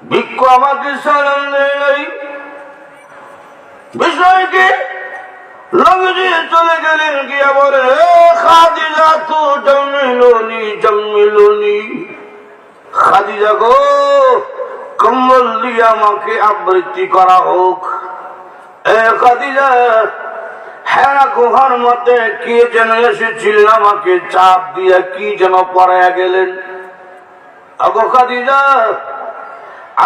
ভিক্ষু আমাকে সালাম দেয় নাই। বিষয়কে লগে দিয়ে চলে গেলেন, গিয়া বলে খাদিজা তো জম্মিলুনি খাদিজা গো, কম্বল দিয়ে আমাকে আবৃত্তি করা হোক। খাদিজা, হেরা গুহার মধ্যে কে যেন এসেছিলেন, আমাকে চাপ দিয়ে কি যেন পড়াইয়া গেলেন। আগো খাদিজা,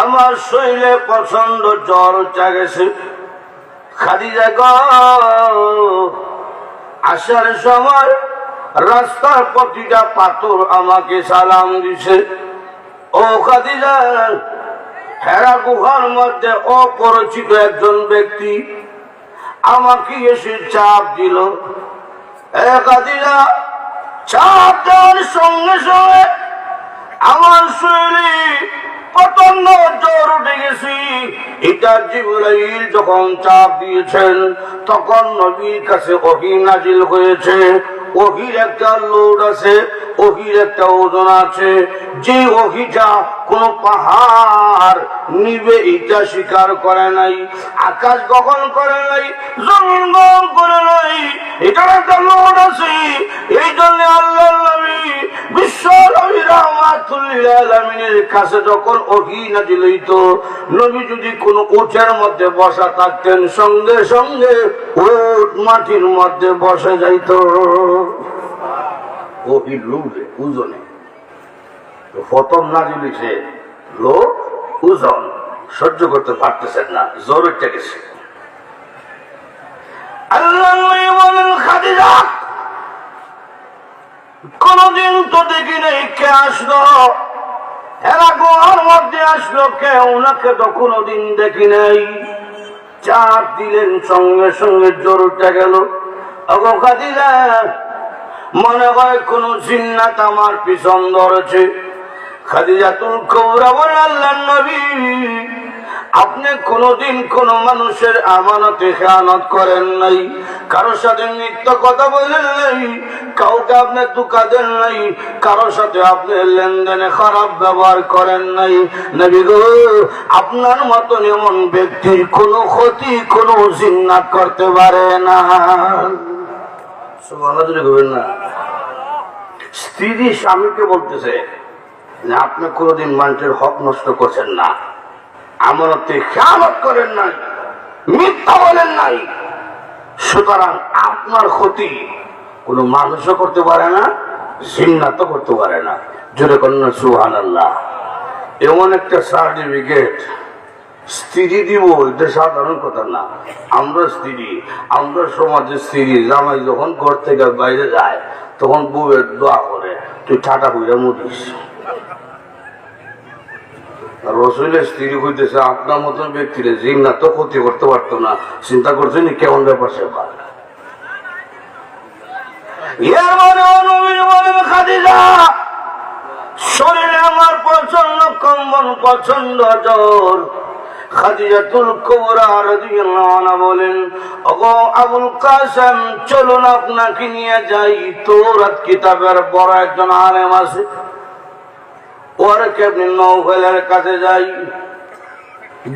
আমার শরীরে প্রচন্ড জ্বর উঠে গেছে। খাদিজা গো, আসার সময় রাস্তার প্রতিটা পাথর আমাকে সালাম দিছে। ও খাদিজা, হেরা গুহার মধ্যে অপরিচিত একজন ব্যক্তি আমাকে এসে চাপ দিল। খাদিজা, চাপ দেওয়ার সঙ্গে সঙ্গে আমার শরীরে প্রচন্ড জ্বর উঠে গেছি। এটা জিবরাইল যখন চাপ দিয়েছেন, তখন নবীর কাছে ওহী নাজিল হয়েছে। ওহীর একটা লোড আছে, ওহীর একটা ওজন আছে। যে ওহীটা কোন পাহাড় নিবে এটা স্বীকার করে নাই, আকাশ গগন করে নাই, জমিন গগন করে নাই, এটার একটা লোড আছে। এই জন্য আল্লাহ নবী বিশ্ব নবী রাহমাতুল লিল আলামিনের কাছে যখন ওহী নাজিল হইতো, নবী যদি কোন উটের মধ্যে বসা থাকতেন, সঙ্গে সঙ্গে উট মাটির মধ্যে বসে যাইত। ওহী লোডে, ওজনে। প্রথম নাজিল হইছে লোক, ওজন সহ্য করতে পারতেছেন না, জ্বর উঠে গেছে। আল্লাহ বলেন খাদিজা, কোনদিন তো দেখি নাই কে আসলো, এরা গুহার মধ্যে আসলো কে, ওনাকে তো কোনদিন দেখি নাই। চাপ দিলেন, সঙ্গে সঙ্গে জ্বর উঠে গেল। ওগো খাদিজা, মনে হয় কোন জিন্নাত আমার পিছন ধরেছে। খাদিজাতুল কুবরা বলেন আল্লাহর নবী, আপনি কোনদিন কোন মানুষের আমানতে খেয়ানত করেন নাই, কারোর সাথে মিথ্যা কথা বলেন নাই, কাউকে আপনি ধোঁকা দেন নাই, কারোর সাথে আপনি লেনদেনে খারাপ ব্যবহার করেন নাই। নবী গো, আপনার মতন এমন ব্যক্তির কোনো ক্ষতি কোনো জিন্নাত করতে পারে না। সুবহানাল্লাহ বলবেন না? স্ত্রী স্বামীকে বলতেছে যে আপনি কোনদিন মানুষের হক নষ্ট করছেন না, আমানতে খেয়ানত করেন নাই, মিথ্যা বলেন নাই, সুতরাং আপনার ক্ষতি কোন মানুষও করতে পারে না, জিন্নাতও করতে পারে না। জোরে কন্যা সুবহানাল্লাহ। এমন একটা সার্টিফিকেট স্ত্রী দিব, এটা সাধারণ কথা না। আমরা স্ত্রী, আমরা সমাজের স্ত্রী, জামাই যখন ঘর থেকে বাইরে যায় তখন বউয়ের দোয়া করে, তুই ঠাটা হইয়া মরিস। রসুলের স্ত্রী হইতেছে আপনার মতন ব্যক্তিরে জিন্নাত তো ক্ষতি করতে পারতো না। চিন্তা করছেন কেমন ব্যাপার সেবার। খাদিজা, শরীরে আমার প্রচন্ড কম্বন, প্রচন্ড জ্বর। খাদিজাতুল কুবরা রাদিয়াল্লাহু আনহা বলেন, ওগো আবুল কাসেম, চলুন আপনাকে নিয়ে যাই। তাওরাত কিতাবের বড় একজন আলেম আছে, ওয়ারকা ইবনে নওফলের কাছে যাই।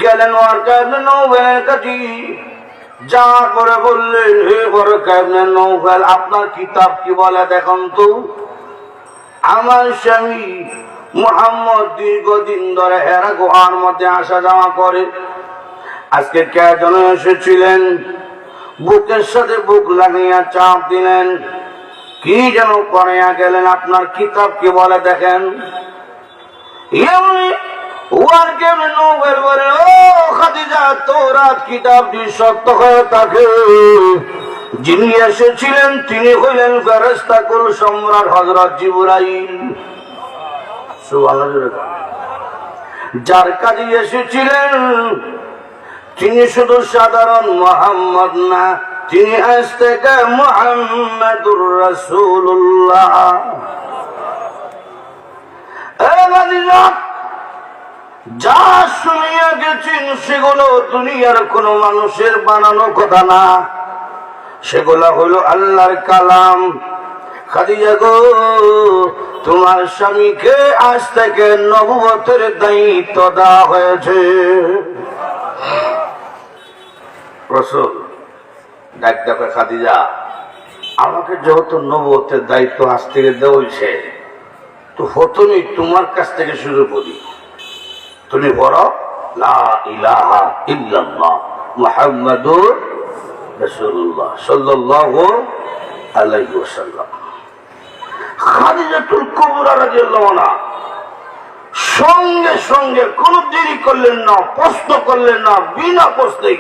গেলেন ওয়ারকা ইবনে নওফলের কাছে, যাওয়ার পরে বললেন, হে ওয়ারকা ইবনে নওফল, আপনার কিতাব কি বলে দেখুন তো। আমার স্বামী মুহাম্মদ দীর্ঘদিন ধরে হেরা গুহার মধ্যে আসা যাওয়া করে। আজকে কে যেন এসেছিলেন, বুকের সাথে বুক লাগিয়ে চাপ দিলেন, কি যেন পড়াইয়া গেলেন, আপনার কিতাব কি বলে দেখেন। যিনি এসেছিলেন তিনি হইলেন ফেরেশতা কুল সম্রাট হযরত জিবরাইল। যার কাজে এসেছিলেন তিনি শুধু সাধারণ মুহাম্মদ না, তিনি আজ থেকে মুহাম্মাদুর রাসূলুল্লাহ। যা শুনিয়া গেছেন সেগুলো দুনিয়ার কোন মানুষের বানানো কথা না, সেগুলো হলো আল্লাহর কালাম। খাদিজা গো, তোমার স্বামীকে আজ থেকে নবুয়তের দায়িত্ব দেওয়া হয়েছে। রাসূল ডাক ডাকে, খাদিজা আমাকে যেহেতু নবুয়তের দায়িত্ব আজ থেকে দেওয়া হয়েছে, তো প্রথমেই তোমার কাছ থেকে শুরু করি। তুমি বলো লা ইলাহা ইল্লাল্লাহ মুহাম্মাদুর রাসূলুল্লাহ সাল্লাল্লাহু আলাইহি ওয়াসাল্লাম। খাদিজাতুল কুবরা রাদিয়াল্লাহু আনহা সঙ্গে সঙ্গে কোন দেরি করলেন না, প্রশ্ন করলেন না, বিনা প্রশ্নেই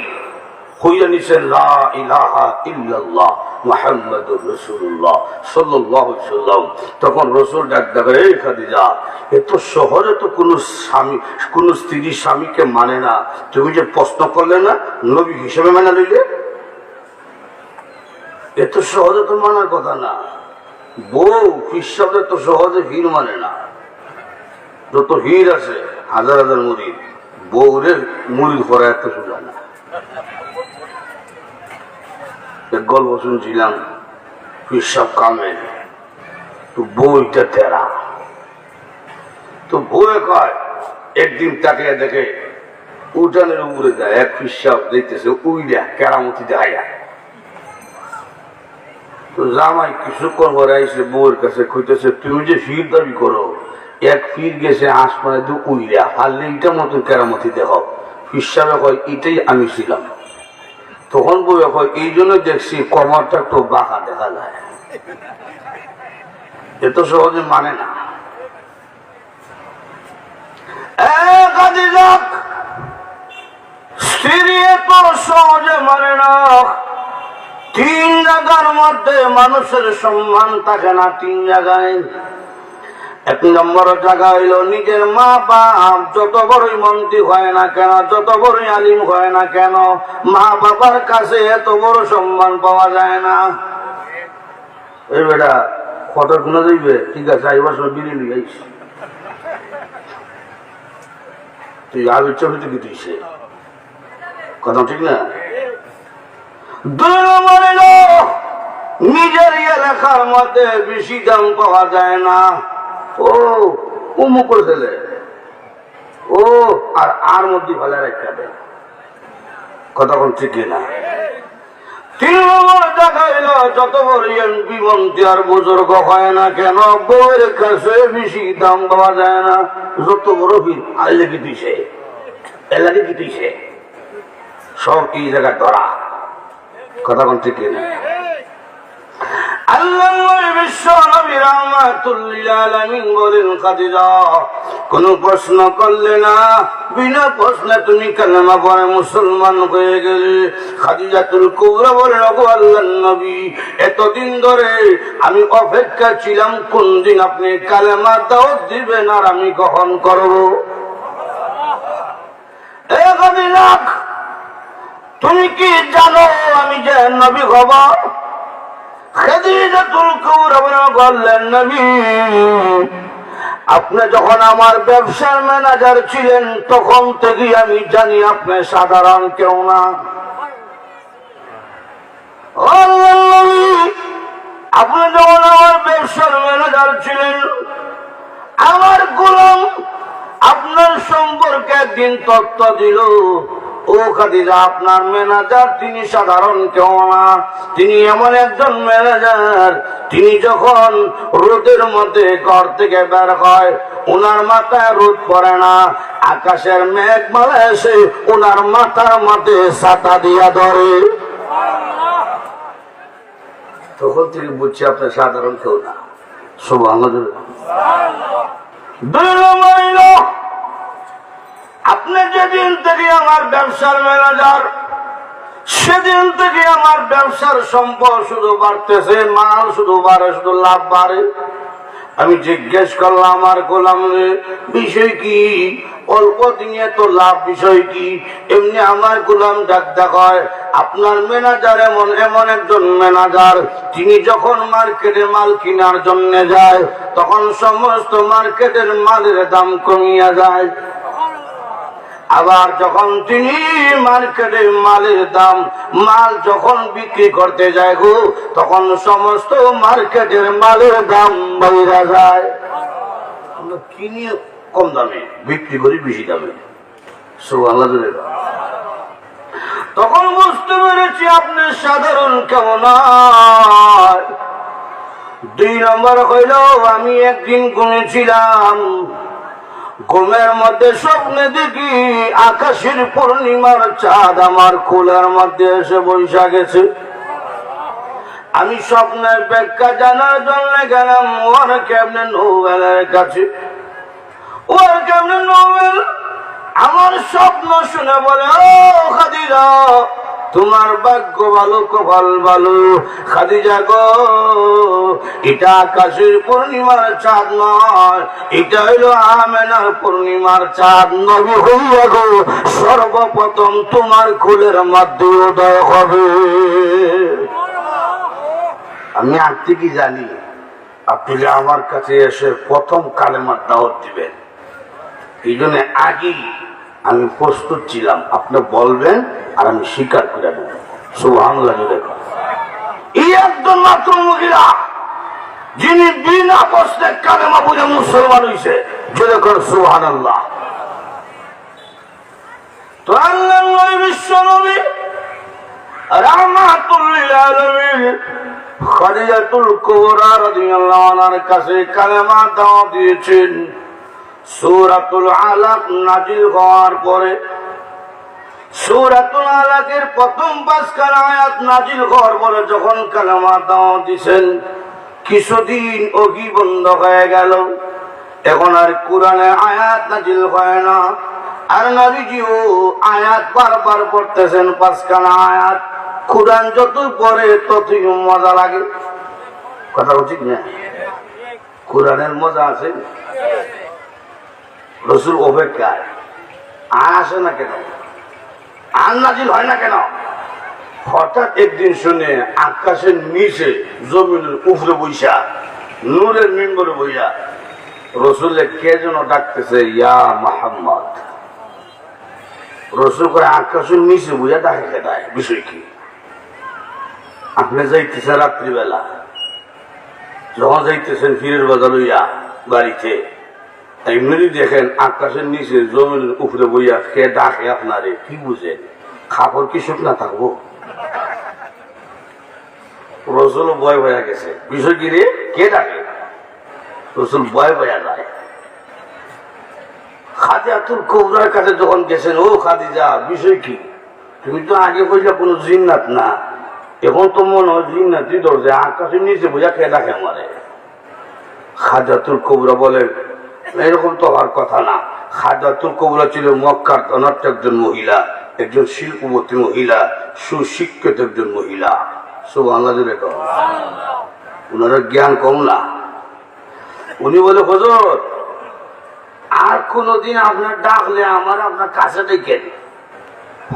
হইয়া নিছেন লা ইলাহা ইল্লাল্লাহ মুহাম্মাদুর রাসূলুল্লাহ সাল্লাল্লাহু আলাইহি ওয়াসাল্লাম। তখন রাসূল ডাক ডাকে, এই খাদিজা, এত সহজে তো কোন স্বামী, কোন স্ত্রী স্বামীকে মানে না, তুমি যে প্রশ্ন করলে না, নবী হিসেবে মানে লইলে, এত সহজে তো মানার কথা না। বউ হিসাবে তো সহজে ভিড় মানে না। যত ভিড় আছে হাজার হাজার মুরিদ, বউরের মুরিদ করা এত সোজা না। এক গল্প শুনছিলাম, হিসাব কামে তো বউটা তেরা, তো বউয়ে কয়, একদিন তাকে দেখে উঠানের উপরে যায়, এক হিসাব দেখতেছে উইলা কেরামতি দেখাইয়া। তো জামাই কিছুক্ষণ পরে আইসে বউয়ের কাছে কইতেছে, তুমি যে ফির দাবি করো, এক ফির গেছে আসমানে তো উইলা, পারলে এইটা মতন কেরামতি দেখাও। হিসাবে কয়, এটাই আমি ছিলাম। তখন বউয়ে কয়, এই জন্য দেখছি কমরটা একটু বাঁকা দেখা যায়। এত সহজে মানে না। স্ত্রী এত সহজে মানে না। তিন জায়গার মধ্যে মানুষের সম্মান থাকে না, তিন জায়গায়। এক নম্বর জায়গা হইল নিজের মা বাপ, যত বড়ই মন্ত্রী হয় না কেন, যত বড়ই আলিম হয় না কেন, মা বাবার কাছে এত বড় সম্মান পাওয়া যায় না। এই বেটা কত গুণা যাইবে, ঠিক আছে আইবার সময় বিরিয়ানি গাইস, তুই আবির চোখে কি তুইছে কথা ঠিক না। নিজের এলাকার মধ্যে বেশি দাম পাওয়া যায় না। ও উমুক ছেলে, ও আর মধ্যে ভালো রেখা দেয়, কথা কোন ঠিক না। তিন নম্বর দেখা হইল যত বড় বিমন্ত্রী আর বুজুর্গ হয় না কেন, বউয়ের কাছে বেশি দাম পাওয়া যায় না। যত বড় ভিড় আইলে কি তুইছে, এলাকে কি তুইছে, সব এই জায়গায় ধরা, কথা কোন ঠিক না। কোন প্রশ্ন করলে না, বিনা প্রশ্নে তুমি কালেমা পড়ে মুসলমান হয়ে গেলে। খাদিজাতুল কুবরা বলেন, ওগো আল্লাহর নবী, এতদিন ধরে আমি অপেক্ষা ছিলাম কোন দিন আপনি কালেমা দাওয়াত দিবেন আর আমি গ্রহণ করব। তুমি কি জানো আমি যে নবী হব? খাদিজাতুল কুবরা বললেন, নবী আপনি যখন আমার ব্যবসার ম্যানেজার ছিলেন তখন থেকে আমি জানি আপনি সাধারণ কেউ না। আপনি যখন আমার ব্যবসার ম্যানেজার ছিলেন, আমার গোলাম আপনার সম্পর্কে একদিন তথ্য দিল, ও খাদিজা আপনার ম্যানেজার তিনি সাধারণ কেউ না, তিনি এমন একজন ম্যানেজার, তিনি যখন রোদের মধ্যে ঘর থেকে বের হয় ওনার মাথায় রোদ পড়ে না, আকাশের মেঘমালা এসে ওনার মাথার মধ্যে ছাতা দিয়া ধরে। তখন থেকে বুঝছি আপনার সাধারণ কেউ না। সুবহানাল্লাহ। আপনি যেদিন থেকে আমার ব্যবসার ম্যানেজার, সেদিন থেকে আমার ব্যবসার সম্পদ শুধু বাড়তেছে, মাল শুধু বাড়ে, শুধু লাভ বাড়ে। আমি জিজ্ঞেস করলাম আমার গোলাম বিষয় কি, অল্প দিনে তো লাভ বিষয় কি? এমনি আমার গোলাম ডাক দেখায়, আপনার ম্যানেজার এমন একজন ম্যানেজার, তিনি যখন মার্কেটে মাল কেনার জন্য যায় তখন সমস্ত মার্কেটের মালের দাম কমিয়া যায়, আবার যখন তিনি মার্কেটে মালের দাম মাল যখন বিক্রি করতে যায় গো, তখন সমস্ত মার্কেটের মালের দাম বেড়ে যায়। আমরা কিনি কম দামে, বিক্রি করি বেশি দামে। সুবহানাল্লাহ। তখন বুঝতে পেরেছি আপনি সাধারণ কেমন। 2 নম্বর হইল, আমি একদিন ঘুমেছিলাম, ঘুমের মধ্যে স্বপ্নে দেখি আকাশের পূর্ণিমার চাঁদ আমার কোলের মধ্যে এসে বৈশা গেছে। আমি স্বপ্নের ব্যাখ্যা জানার জন্য গেলাম ওর কেমনে নোবেলের কাছে। ওর কেমনে নোবেল আমার স্বপ্ন শুনে বলে, ও খাদিজা, তোমার ভাগ্য ভালো, কপাল ভালো খাদিজা গো, এটা আকাশের পূর্ণিমার চাঁদ নয়, এটা হইলো আমেনার পূর্ণিমার চাঁদ। নবী হইয়া গো সর্বপ্রথম তোমার কোলের মধ্যে উদয় হবে। আমি আজ থেকে জানি আপনি যে আমার কাছে এসে প্রথম কালেমার দাওয়াত দিবেন, এই জন্য আগেই আমি প্রস্তুত ছিলাম। আপনি বলবেন আর আমি স্বীকার করে নেব। সুবহানাল্লাহ। এই একজন মাত্র মহিলা যিনি বিনা প্রশ্নে কালেমা বুঝে মুসলমান হয়েছে, যদি করে সুবহানাল্লাহ। তো আল্লাহর বিশ্ব নবী রাহমাতুল লিল আলামিন খাদিজাতুল কুবরা রাদিয়াল্লাহু আনহার কাছে কালেমা দাওয়াত দিয়েছেন। সূরাতুল আলাক নাজিল হওয়ার পরে, সূরাতুল আলাকের প্রথম 5 খানা আয়াত নাজিল হওয়ার পরে যখন কালেমা দাওয়াত দিয়েছেন, কিছুদিন ওহি বন্ধ হয়ে গেল। এখন আর কোরআনে আয়াত নাজিল হয় না, আর নবীজিও আয়াত বারবার পড়তেছেন 5 খানা আয়াত। কোরআন যত পড়ে ততই মজা লাগে। কথা উচিত না? কোরআনের মজা আছে। রসুল অপেক্ষায় আসে না কেন, আন নাজিল হয় না কেন? হঠাৎ একদিন শুনে আকাশের নিচে জমিনের উপরে বইসা, নূরের মিম্বরে বইয়া রসুলে কে যেন ডাকতেছে, ইয়া মুহাম্মদ। রসুল করে আকাশের নিচে বইয়া ডাকে খেদায়। বিষয় কি? আপনি যাইতেছেন রাত্রিবেলা, যখন যাইতেছেন ফিরের বাজার লইয়া বাড়িতে, এমনি দেখেন আকাশের নিচে জমিনের উপরে বইয়া কে ডাকে আপনারে, কি বুঝেন? খাবার কি শুকনা থাকবো? রসুল ভয় হয়ে গেছে। বিষয় কি রে, কে ডাকে? রসুল ভয় হয়ে যায়। খাদিজাতুল কুবরার কাছে যখন গেছেন, ও খাদিজা, বিষয় কি? তুমি তো আগে কইলা কোনো জিন্নাত না, এখন তো মনে হয় জিন্নাতি দরজা আকাশের নিচে বইয়া কে ডাকে আমারে। খাদিজাতুল কুবরা বলেন, এরকম তো হওয়ার কথা না। খাদিজাতুল কুবরা ছিল মক্কার ধনাঢ্য একজন মহিলা, একজন শিল্পবতী মহিলা, সুশিক্ষিত একজন মহিলা। সুবহানাল্লাহ। উনার জ্ঞান কম না। উনি বলে, হুজুর, আর কোনদিন আপনার ডাকলে আমার আপনার কাছে ডেকেন।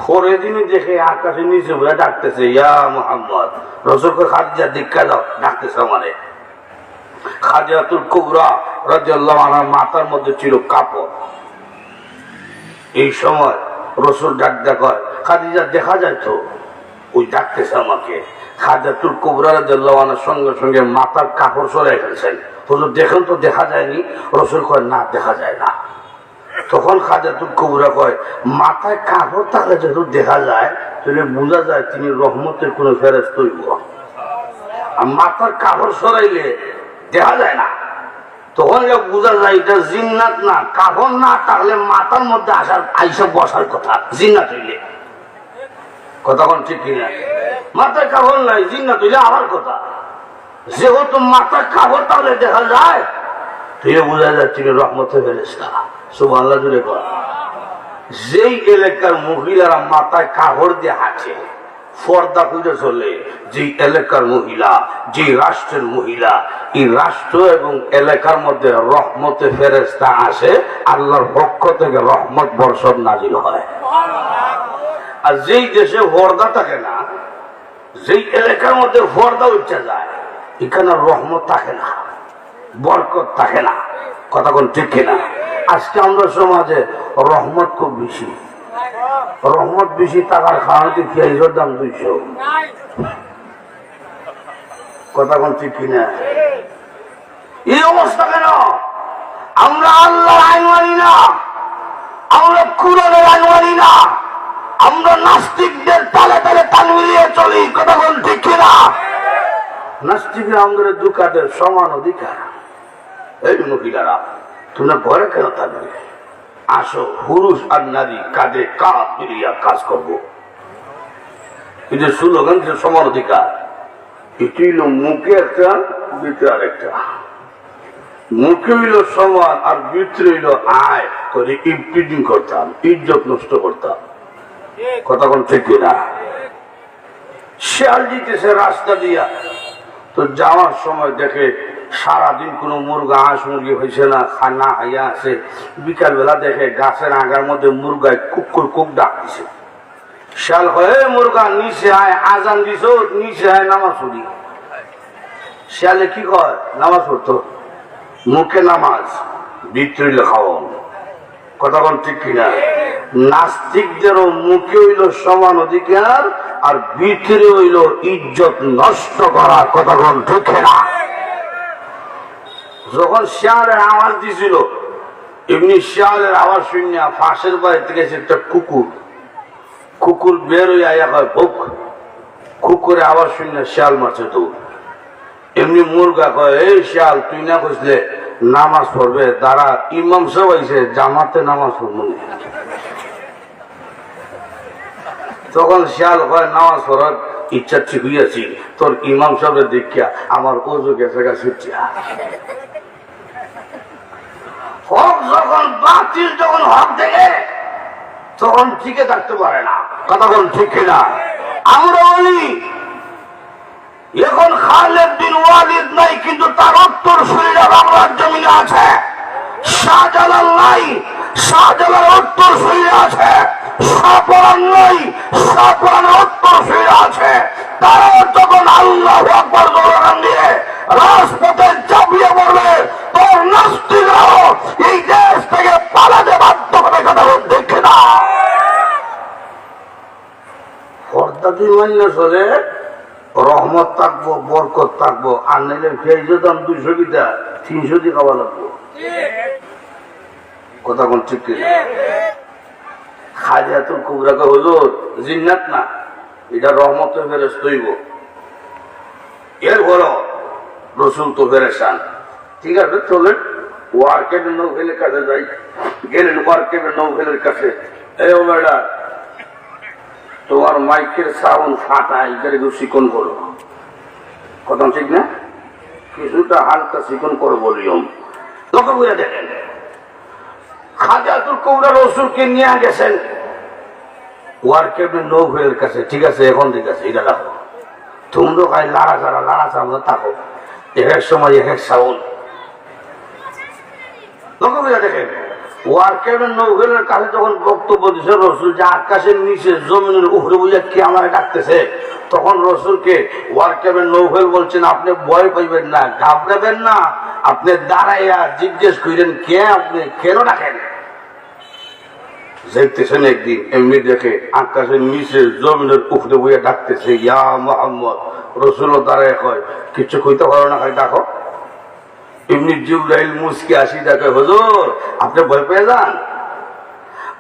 পরের দিনে দেখে আকাশের নিচে বলে ডাকতেছে, ইয়া মুহাম্মদ। রসুল খাদিজা দীক্ষা দাও, ডাকতেছে আমারে। খাদিজাতুল কুবরা রাদিয়াল্লাহু আনহার মাথার মধ্যে ছিল কাপড়। এই সময় রসুল ডাক দেখায়, খাদিজা দেখা যায় তো, ওই ডাকতেছে আমাকে। খাদিজাতুল কুবরা রাদিয়াল্লাহু আনহার সঙ্গে সঙ্গে মাথার কাপড় সরাই ফেলছেন। হুজুর দেখেন তো, দেখা যায়নি? রসুল কয়, না, দেখা যায় না। তখন খাদিজাতুল কুবরা কয়, মাথায় কাপড় থাকলে যেহেতু দেখা যায়, তাহলে বোঝা যায় তিনি রহমতের কোন ফেরেশতা হইব। আর মাথার কাপড় সরাইলে দেখা যায় না, তখন বোঝা যায় এটা জিন্নাত না। কাপড় না থাকলে মাথার মধ্যে আইসা বসার কথা, জিন্নাত হইলে। কথা কোন ঠিক কিনা? মাথায় কাপড় নাই, জিন্নাত হইলে আমার কথা। যেহেতু মাথার কাপড় তাহলে দেখা যায়, তুই বোঝা যায় তিনি রহমতের ফেরেশতা। সুবহানাল্লাহ জুড়ে কর। যেই এলাকার মহিলারা মাথায় কাপড় দিয়ে হাঁটে, পর্দা খুঁজে চলে, যে এলাকার মহিলা, যে রাষ্ট্রের মহিলা, এই রাষ্ট্র এবং এলাকার মধ্যে রহমতে ফেরেশতা আসে, আল্লাহর পক্ষ থেকে রহমত বর্ষণ নাজিল হয়। আর যেই দেশে পর্দা থাকে না, যেই এলাকার মধ্যে পর্দা উঠে যায়, এখানে রহমত থাকে না, বরকত থাকে না। কথা কোন ঠিক কিনা? আজকে আমরা সমাজে রহমত খুব বেশি, রহমত বেশি টাকার খাওয়াতে পেঁয়াজের দাম 200। কথা কোন ঠিক কিনা? এই অবস্থা কেন? আমরা আল্লাহর আইন মানি না, আমরা কুরআনের আইন মানি না, আমরা নাস্তিকদের তালে তালে তাল মিলিয়ে চলি। কথা বল ঠিক কিনা? নাস্তিকরা আমাদের দুঃখাদের সমান অধিকার। এই মহিলারা তোমরা ঘরে কেন থাকবে? আসো, পুরুষ আর নারী কাঁধে কাঁধ মিলিয়ে কাজ করবো। এটা স্লোগান, সমান অধিকার। এটি হইল মুখে একটা, ভিতরে আর একটা। মুখে হইল সমান আর ভিতরে হইল আয় করে ইফটিজিং করতাম, ইজ্জত নষ্ট করতাম। কথা কোন ঠিক না? শিয়াল দিতেছে রাস্তা দিয়া, তো যাওয়ার সময় দেখে সারাদিন কোনো মুরগা হাঁস মুরগি হয়েছে না, খানা হাইয়া আছে। বিকাল বেলা দেখে গাছের আগার মধ্যে মুরগায় কুকুর কুক ডাক দিছে। শিয়াল হয়ে মুরগা নিচে আয়, আজান দিছ নিচে আয়, নামাজ পড়ি। শিয়ালে কি কয়? নামাজ পড়তো। মুখে নামাজ, ভিতরে খাওয়ান। কথা বল ঠিক কিনা? নাস্তিকদেরও মুখে হইল সমান অধিকার আর ভিতরে হইল ইজ্জত নষ্ট করা। কথা বল ঠিক না? যখন শিয়ালের আওয়াজ দিছিল, এমনি শিয়ালের আওয়াজ শুনিয়া পাশের বাড়ি থেকে একটা কুকুর, কুকুর বের হয়ে আয়া হয় ভোগ। কুকুরের আওয়াজ শুনিয়া শিয়াল মারছে তো। এমনি মুরগা কয়, এই শিয়াল তুই না কইসলে নামাজ পড়বে, দাঁড়া ইমাম সাহেব আইছে, জামাতে নামাজ পড়বো। তখন শিয়াল কয়, নামাজ পড়ার ইচ্ছা ঠিক হইয়াছি, তোর ইমাম সাহেবের দেখিয়া আমার ওজু গেছে গা ছুটিয়া। হক যখন বাতিল যখন হক দেখে তখন টিকে থাকতে পারে না। কথা বল ঠিক কিনা? আমরা বলি এখন খালেদ বিন ওয়ালিদ নাই, কিন্তু তার উত্তর সুরিরা বাংলার জমিনে আছে। শাহজালাল নাই, শাহজালাল উত্তর সুরিরা আছে। শাহপরান নাই, শাহপরানের উত্তর সুরিরা আছে। তারা যখন আল্লাহু আকবার জোরান দিয়ে রাজপথে ঝাঁপিয়ে পড়বে, তোর নাস্তিকরাও এই দেশ থেকে পালাতে বাধ্য হবে। কথা বল ঠিক কিনা? পর্দা দুই মান্য চলে, রহমত থাকবো, বরকত থাকবো। আর নাইলে ফেজের দাম 200 বিটা 300 দিয়ে খাওয়া লাগবো। কথা কোন ঠিক কিনা? খাজাতুল কুবরা হুজুর জিন্নাত না, এটা রহমত ফেরেশ তৈব। এর বড় রসুল তো ফেরেশান। ঠিক আছে, চলেন ওয়ার্কের নৌফেলের কাছে যাই। গেলেন ওয়ার্কের নৌফেলের কাছে। এই ওমেডা, তোমার মাইকের সাউন্ড ফাটা, এখানে চিকন করো। কথা ঠিক না? কিছুটা হালকা চিকন করো বলিও। লক্ষ্য করে দেখেন, খাজাতুল কুবরা রসুলকে নিয়ে গেছেন ওয়ার্কের নৌফেলের কাছে। ঠিক আছে, এখন ঠিক আছে, এটা রাখো। তোমরা খাই লাড়াচাড়া থাকো, এক এক সময় এক এক সাউন্ড। লক্ষ্য করে দেখেন, ওয়ার্কের নৌফেলের কাছে যখন বক্তব্য দিচ্ছে রসুল, যে আকাশের নিচে জমিনের উপরে বুঝে কে আমার ডাকতেছে, তখন রসুলকে ওয়ার্কের নৌফেল বলছেন, আপনি ভয় পাইবেন না, ঘাবড়াবেন না, আপনি দাঁড়াইয়া জিজ্ঞেস করেন কে, আপনি কেন ডাকেন। দেখতেছেন একদিন এমনি দেখে আকাশের নিচে জমিনের উপরে বইয়া ডাকতেছে, ইয়া মুহাম্মদ। রসুল দাঁড়ায় কয়, কিছু কইতে পারো না, খাই ডাকো। এমনি জিবরাইল মুসকে আসি দেখে, হুজুর আপনি ভয় পেয়ে যান।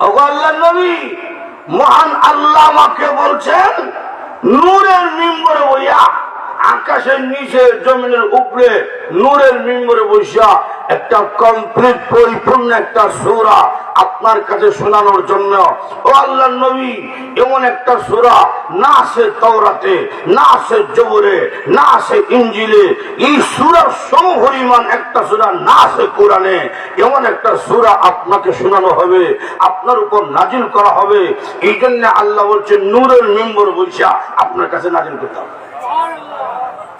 আল্লাহর নবী মহান আল্লাহ আমাকে বলছেন, নূরের মিম্বরে বইয়া আকাশের নিচে জমিনের উপরে নূরের মিম্বরে বসিয়া একটা কমপ্লিট পরিপূর্ণ একটা সূরা আপনার কাছে শোনানোর জন্য। ও আল্লাহর নবী, এমন একটা সূরা না আছে তাওরাতে, না আছে জবুরে, না আছে ইনজিলে। এই সূরার সমপরিমাণ একটা সূরা না আছে কোরআনে। এমন একটা সূরা আপনাকে শোনানো হবে, আপনার উপর নাজিল করা হবে। এই জন্য আল্লাহ বলছেন নূরের মিম্বর বসিয়া আপনার কাছে নাজিল করতে হবে।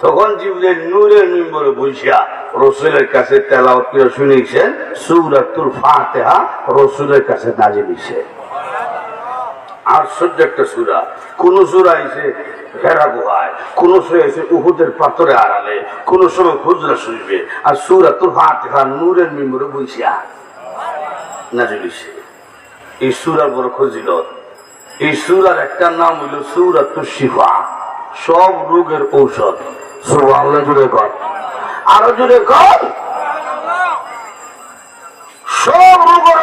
তখন জিবরাইল নূরের মিম্বরে বসিয়া রসুলের কাছে তেলাওয়াত করে শুনিয়েছেন সূরাতুল ফাতিহা, রসুলের কাছে নাজিল হয়েছে। আশ্চর্য একটা সূরা। কোন সূরা এসে হেরা গুহায়, কোন সূরা এসে উহুদের পাথরে আড়ালে, কোন সময় হুজরা শুনবে। আর সূরাতুল ফাতিহা নূরের মিম্বরে বসিয়া নাজিল হয়েছে। এই সূরার বড় ফজিলত। এই সূরার একটা নাম হইল সূরাতুশ শিফা, সব রোগের ঔষধ। সুবহানাল্লাহ জুড়ে কর, আরো জুড়ে কর।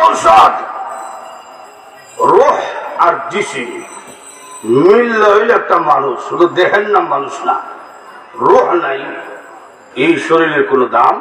ঔষধ। রূহ আর জিসিম মিললে হইলে একটা মানুষ, শুধু দেহের নাম মানুষ না। রূহ নাই, এই শরীরের কোনো দাম